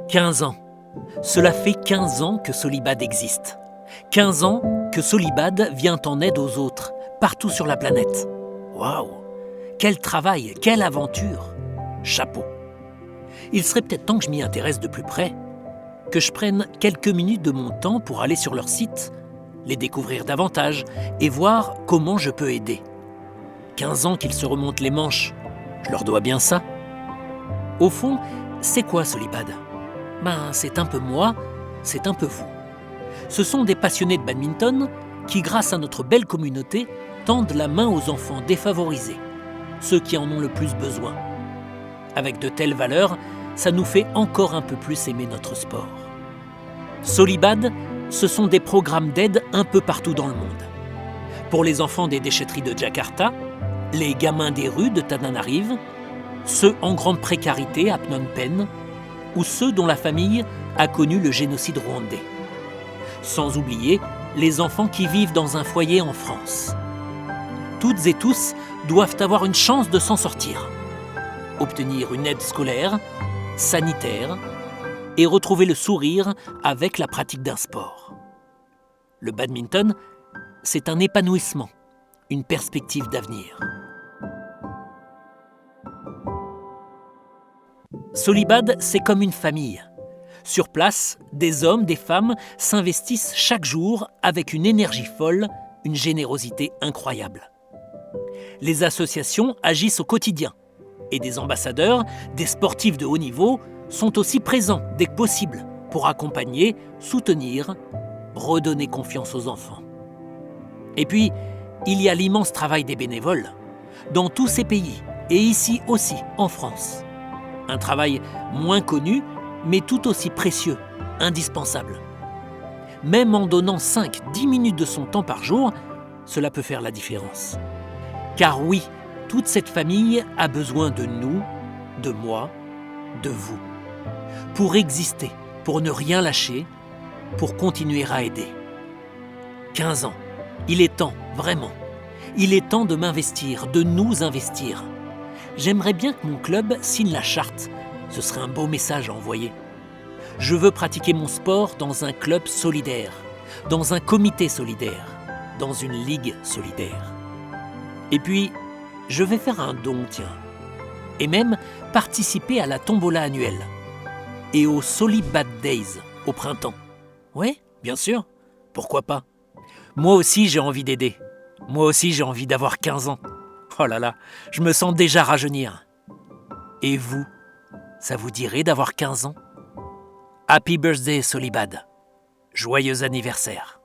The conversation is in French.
15 ans. Cela fait 15 ans que Solibad existe. 15 ans que Solibad vient en aide aux autres, partout sur la planète. Waouh! Quel travail, quelle aventure! Chapeau! Il serait peut-être temps que je m'y intéresse de plus près, que je prenne quelques minutes de mon temps pour aller sur leur site, les découvrir davantage et voir comment je peux aider. 15 ans qu'ils se remontent les manches, je leur dois bien ça. Au fond, c'est quoi Solibad ? C'est un peu moi, c'est un peu vous. Ce sont des passionnés de badminton qui, grâce à notre belle communauté, tendent la main aux enfants défavorisés, ceux qui en ont le plus besoin. Avec de telles valeurs, ça nous fait encore un peu plus aimer notre sport. Solibad, ce sont des programmes d'aide un peu partout dans le monde. Pour les enfants des déchetteries de Jakarta, les gamins des rues de Tananarive, ceux en grande précarité à Phnom Penh, ou ceux dont la famille a connu le génocide rwandais. Sans oublier les enfants qui vivent dans un foyer en France. Toutes et tous doivent avoir une chance de s'en sortir, obtenir une aide scolaire, sanitaire et retrouver le sourire avec la pratique d'un sport. Le badminton, c'est un épanouissement, une perspective d'avenir. Solibad, c'est comme une famille. Sur place, des hommes, des femmes s'investissent chaque jour avec une énergie folle, une générosité incroyable. Les associations agissent au quotidien et des ambassadeurs, des sportifs de haut niveau sont aussi présents dès que possible pour accompagner, soutenir, redonner confiance aux enfants. Et puis, il y a l'immense travail des bénévoles dans tous ces pays et ici aussi en France. Un travail moins connu, mais tout aussi précieux, indispensable. Même en donnant 5-10 minutes de son temps par jour, cela peut faire la différence. Car oui, toute cette famille a besoin de nous, de moi, de vous. Pour exister, pour ne rien lâcher, pour continuer à aider. 15 ans, il est temps, vraiment. Il est temps de m'investir, de nous investir. J'aimerais bien que mon club signe la charte. Ce serait un beau message à envoyer. Je veux pratiquer mon sport dans un club solidaire, dans un comité solidaire, dans une ligue solidaire. Et puis, je vais faire un don, tiens. Et même participer à la tombola annuelle. Et aux Solibad Days, au printemps. Ouais, bien sûr. Pourquoi pas ? Moi aussi, j'ai envie d'aider. Moi aussi, j'ai envie d'avoir 15 ans. Oh là là, je me sens déjà rajeunir. Et vous, ça vous dirait d'avoir 15 ans ? Happy birthday, Solibad. Joyeux anniversaire.